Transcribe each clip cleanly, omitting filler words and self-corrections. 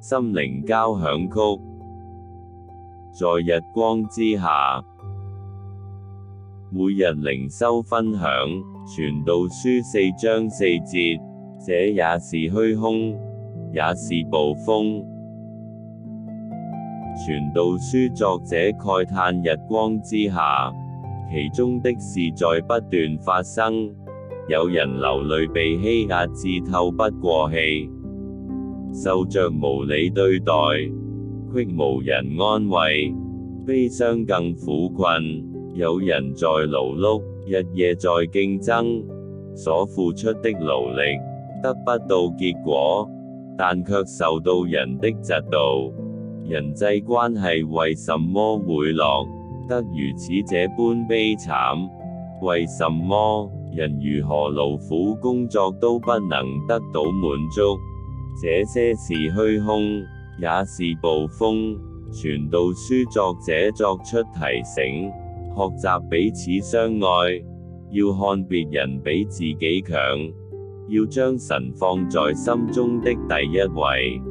心靈交響曲，在日光之下，每日靈修分享，傳道書4章4節，這也是虛空，也是暴風。傳道書作者慨嘆日光之下，其中的事在不斷發生，有人流淚被欺壓至透不過氣，受着無理對待，隙無人安慰，悲傷更苦困，有人在勞碌，日夜在競爭，所付出的勞力，得不到結果，但卻受到人的嫉妒。人際關係為什麼會落得如此這般悲慘？為什麼人如何勞苦工作都不能得到滿足？這些是虛空，也是暴風。傳道書作者作出提醒，學習彼此相愛，要看別人比自己強，要將神放在心中的第一位。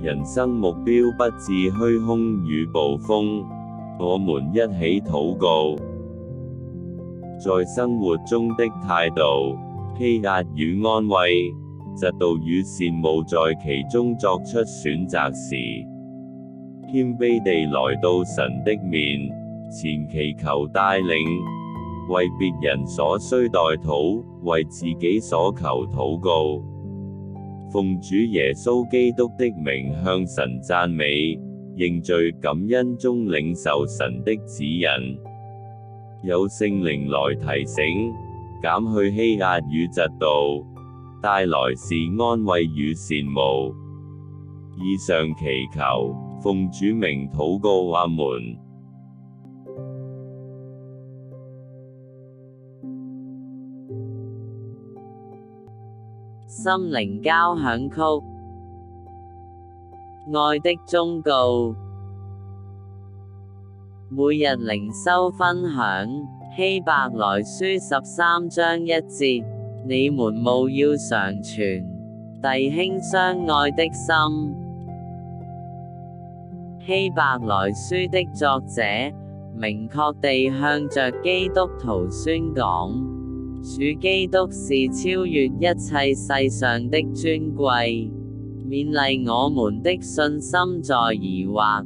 人生目標不致虛空與暴風，我們一起禱告。在生活中的態度，欺壓與安慰，嫉妒與羨慕在其中作出選擇時，謙卑地來到神的面前祈求帶領，為別人所需代禱，為自己所求禱告。奉主耶穌基督的名向神讚美，認罪感恩中領受神的指引，有聖靈來提醒，減去欺壓與嫉妒，帶來是安慰與羨慕。以上祈求，奉主名禱告，阿門。心靈交響曲，愛的忠告。每日靈修分享，希伯來書13章1節，你們務要常存弟兄相愛的心。希伯來書的作者，明確地向着基督徒宣講，主基督是超越一切世上的尊貴，勉勵我們的信心在疑惑、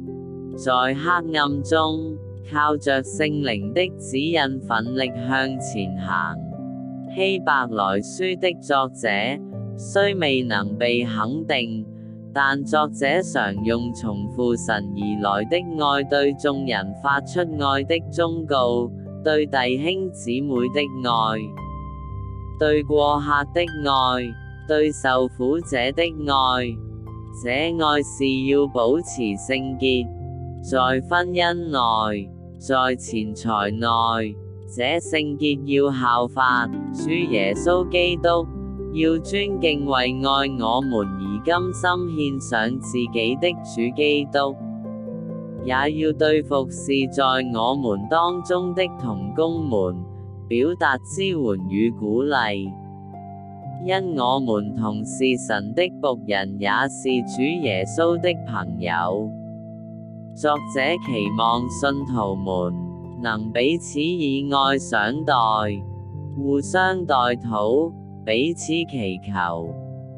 在黑暗中，靠着聖靈的指引奮力向前行。希伯來書的作者，雖未能被肯定，但作者常用從父神而來的愛對眾人發出愛的忠告，對弟兄姊妹的愛，對過客的愛，對受苦者的愛。這愛是要保持聖潔，在婚姻內，在錢財內，這聖潔要效法主耶穌基督，要尊敬為愛我們而甘心獻上自己的主基督，也要對服侍在我們當中的同工們表達支援與鼓勵，因我們同是神的僕人，也是主耶穌的朋友。作者期望信徒們能彼此以愛相待，互相代禱，彼此祈求，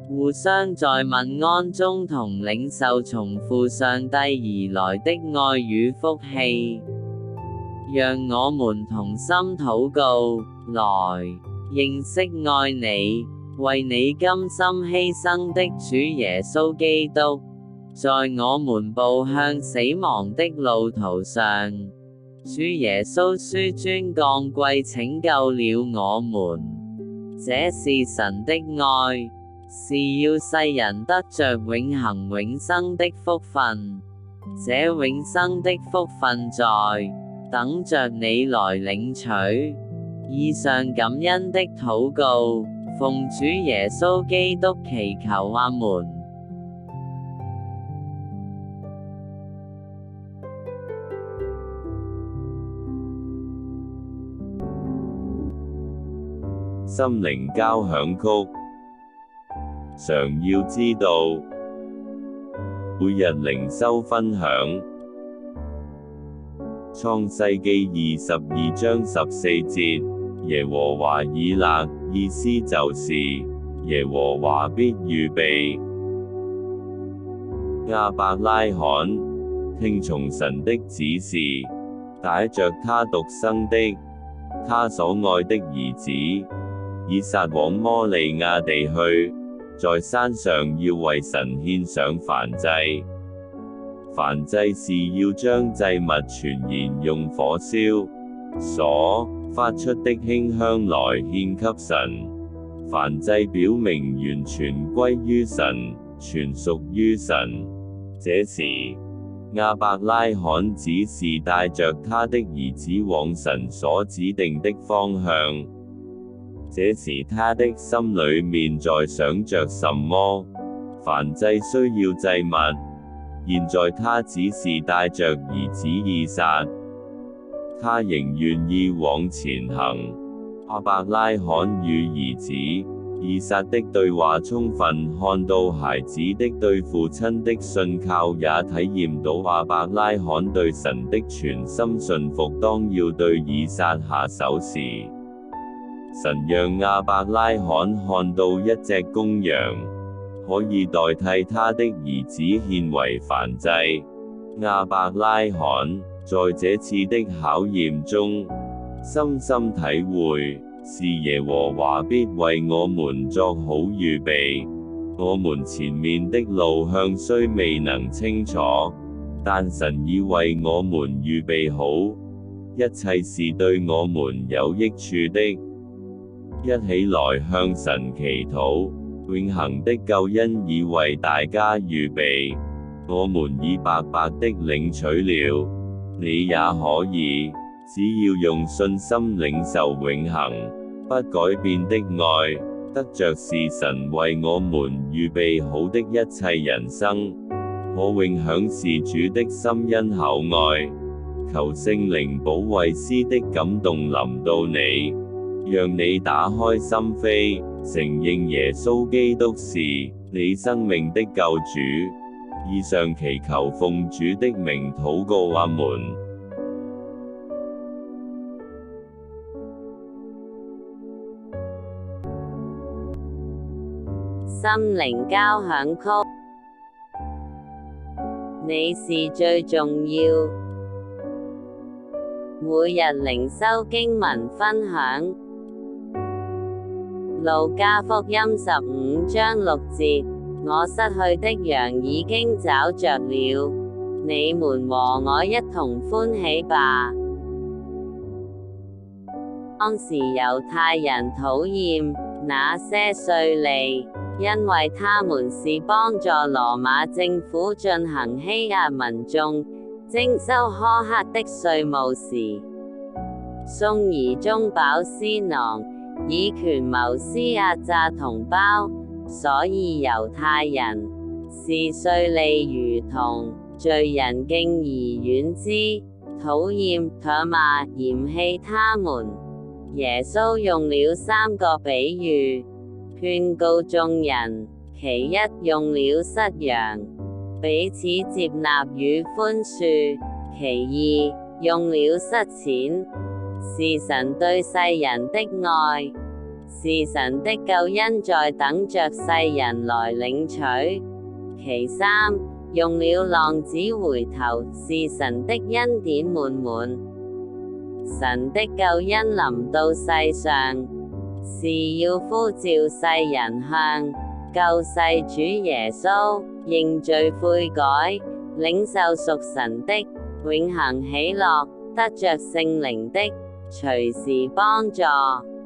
互相在問安中同領受從父上帝而來的愛與福氣。讓我們同心禱告，來認識愛你，為你甘心犧牲的主耶穌基督，在我們步向死亡的路途上，主耶穌紆尊降貴拯救了我們。這是神的愛，是要世人得着永恆永生的福分。這永生的福分在等着你來領取。以上感恩的禱告，奉主耶穌基督祈求，阿門。心靈交響曲，常要知道，每日靈修分享。創世記22章14節，耶和華以勒，意思就是耶和華必預備。亞伯拉罕聽從神的指示，帶着他獨生的，他所愛的兒子以撒往摩利亞地去，在山上要為神獻上燔祭。燔祭是要將祭物全然用火燒，所發出的馨香來獻給神。燔祭表明完全歸於神，全屬於神。這時，亞伯拉罕只是帶着他的兒子往神所指定的方向。這時他的心裡面在想着什麼？燔祭需要祭物，現在他只是帶着兒子以撒，他仍願意往前行。亞伯拉罕與兒子以撒的對話充分看到孩子的對父親的信靠，也體驗到亞伯拉罕對神的全心信服。當要對以撒下手時，神讓亞伯拉罕看到一隻公羊，可以代替他的兒子獻為燔祭。亞伯拉罕在這次的考驗中，深深體會，是耶和華必為我們作好預備。我們前面的路向雖未能清楚，但神已為我們預備好，一切是對我們有益處的。一起來向神祈禱，永恆的救恩已為大家預備，我們已白白的領取了，你也可以。只要用信心領受永恆不改變的愛，得着是神為我們預備好的一切人生，可永享是主的深恩厚愛。求聖靈保惠師的感動臨到你，讓你打開心扉，承認耶穌基督是你生命的救主。以上祈求奉主的名禱告，阿門。心靈交響曲，你是最重要。每日靈修經文分享，路加福音15章6節，我失去的羊已經找着了，你們和我一同歡喜吧。當時猶太人討厭那些稅吏，因為他們是幫助羅馬政府進行欺壓民眾、徵收苛刻的稅務時，送而中飽私囊，以權謀私壓榨同胞，所以猶太人視稅吏如同罪人，敬而遠之，討厭、唾罵、嫌棄他們。耶穌用了3個比喻勸告眾人，其一用了失羊，彼此接納與寬恕；其二用了失錢，是神對世人的愛，是神的救恩在等着世人來領取；其三用了浪子回頭，是神的恩典滿滿，神的救恩臨到世上，是要呼召世人向救世主耶穌認罪悔改，領受屬神的永恆喜樂，得着聖靈的隨時幫助，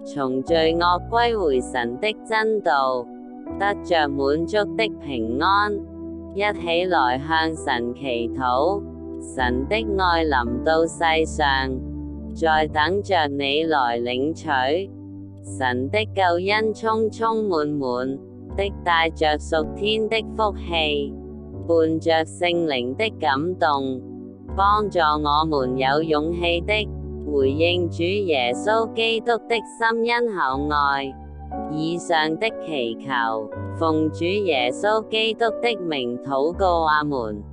從罪惡歸回神的真道，得着滿足的平安。一起來向神祈禱，神的愛臨到世上，在等着你來領取。神的救恩充充滿滿的帶着屬天的福氣，伴着聖靈的感動，幫助我們有勇氣的回應主耶穌基督的深恩厚愛。以上的祈求，奉主耶穌基督的名禱告，阿門。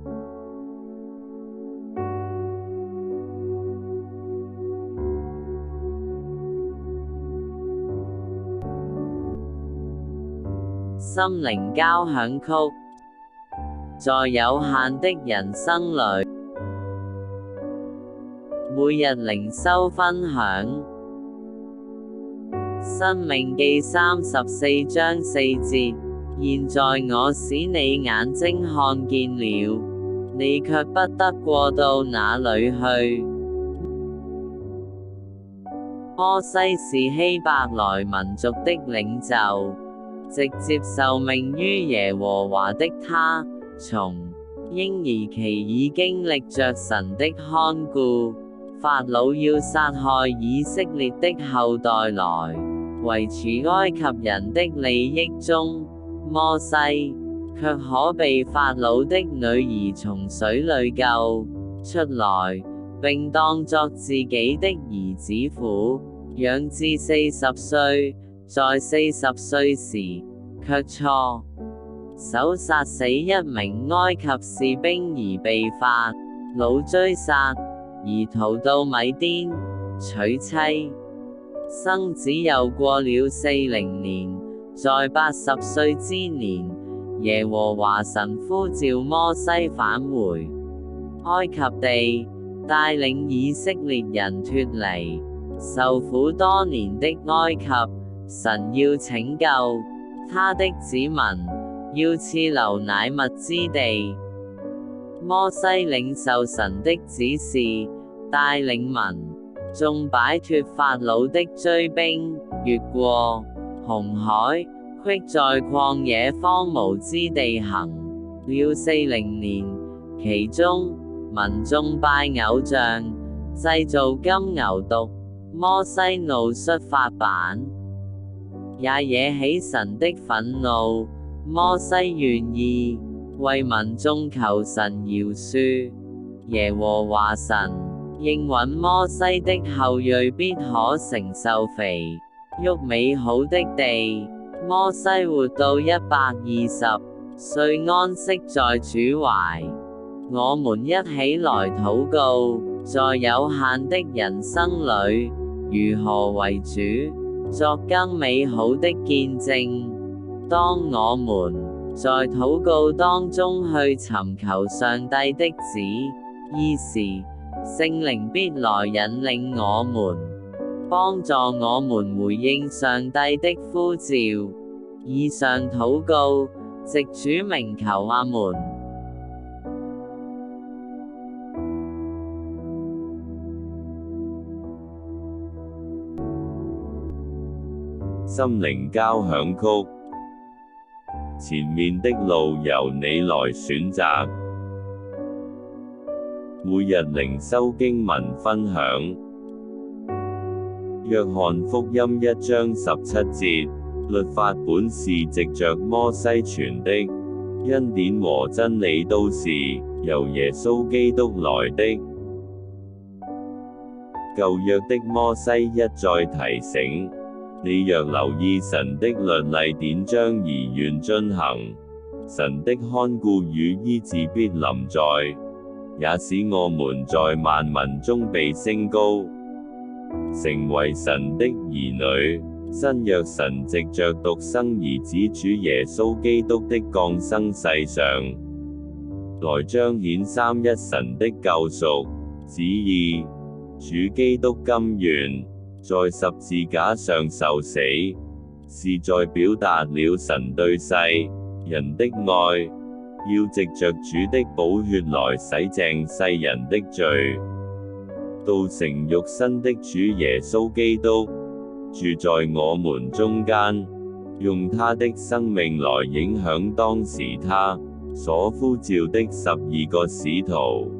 心靈交響曲。在有限的人生裏，每日靈修分享。申命記34章4節，現在我使你眼睛看見了，你卻不得過到那裏去。摩西是希伯來民族的領袖，直接受命於耶和華的他，從嬰兒期已經歷着神的看顧。法老要殺害以色列的後代來維持埃及人的利益中，摩西卻可被法老的女兒從水裏救出來，並當作自己的兒子撫養至40歲，在40歲時卻錯手殺死一名埃及士兵而被法老追殺，而逃到米甸娶妻生子。又過了40年，在80歲之年，耶和華神呼召摩西返回埃及地，帶領以色列人脫離受苦多年的埃及。神要拯救他的子民，要賜流奶蜜之地。摩西領受神的指示，帶領民眾擺脫法老的追兵，越過紅海，隙在曠野荒蕪之地行了40年。其中民眾拜偶像，製造金牛犢，摩西怒摔法版，也惹起神的憤怒。摩西願意為民眾求神饒恕，耶和華神應允摩西的後裔必可承受肥沃美好的地。摩西活到120歲，安息在主懷。我們一起來禱告，在有限的人生裏，如何為主作更美好的見證。當我們在禱告當中去尋求上帝的旨意時，聖靈必來引領我們，幫助我們回應上帝的呼召。以上禱告，藉主名求，阿門。心靈交響曲。前面的路由你來選擇。每日靈修經文分享。約翰福音1章17節，律法本是藉着摩西傳的，恩典和真理都是由耶穌基督來的。舊約的摩西一再提醒，你若留意神的律例典章而願遵行，神的看顧與醫治必臨在，也使我們在萬民中被升高，成為神的兒女。新約神藉着獨生兒子主耶穌基督的降生世上，來彰顯三一神的救贖旨意。主基督甘願在十字架上受死，是在表達了神對世人的愛，要藉着主的寶血來洗淨世人的罪。道成肉身的主耶穌基督住在我們中間，用他的生命來影響當時他所呼召的12個使徒，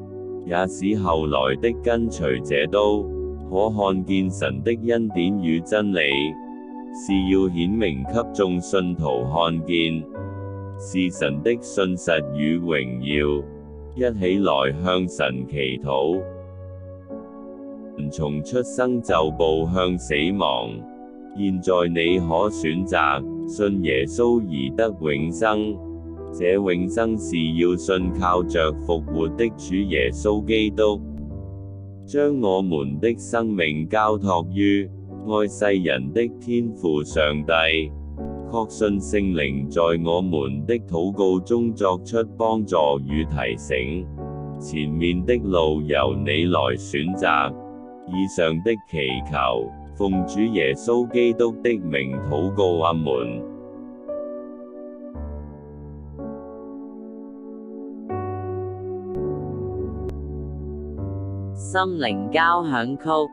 也使後來的跟隨者都可看見神的恩典與真理，是要顯明給眾信徒看見，是神的信實與榮耀。一起來向神祈禱。人從出生就步向死亡，現在你可選擇信耶穌而得永生，這永生是要信靠着復活的主耶穌基督，將我們的生命交託於愛世人的天父上帝，確信聖靈在我們的禱告中作出幫助與提醒，前面的路由你來選擇。以上的祈求，奉主耶穌基督的名禱告，阿門。心靈交響曲。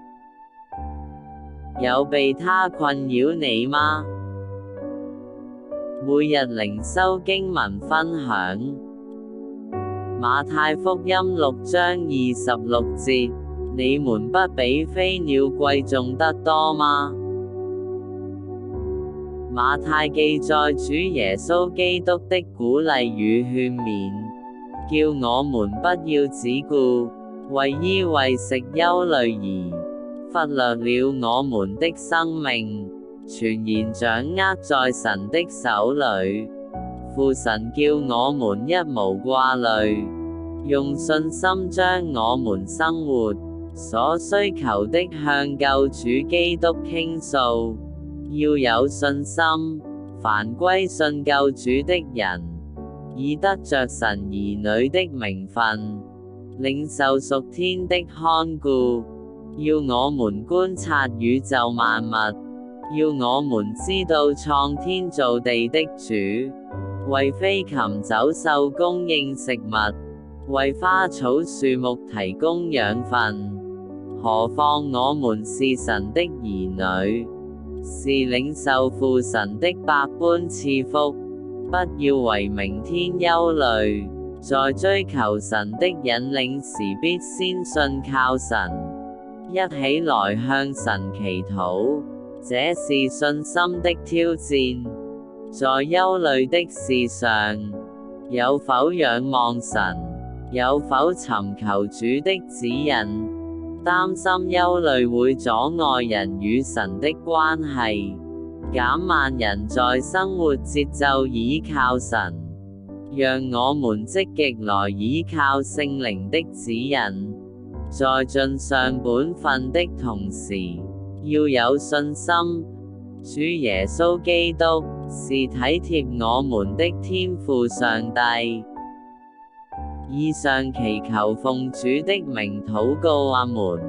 有被他困擾你嗎？每日靈修經文分享。馬太福音6章26節，你們不比飛鳥貴重得多嗎？馬太記載主耶穌基督的鼓勵與勸勉，叫我們不要只顧為衣為食憂慮而忽略了我們的生命，全然掌握在神的手裏。父神叫我們一無掛慮，用信心將我們生活所需求的向救主基督傾訴。要有信心，凡歸信救主的人，已得着神兒女的名分，領受屬天的看顧。要我們觀察宇宙萬物，要我們知道創天造地的主，為飛禽走獸供應食物，為花草樹木提供養分。何況我們是神的兒女，是領受父神的百般賜福。不要為明天憂慮，在追求神的引領時必先信靠神。一起來向神祈禱，這是信心的挑戰。在憂慮的事上，有否仰望神？有否尋求主的指引？擔心憂慮會阻礙人與神的關係，減慢人在生活節奏倚靠神。讓我們積極來倚靠聖靈的指引，在盡上本分的同時，要有信心。主耶穌基督是體貼我們的天父上帝。以上祈求奉主的名禱告，阿門。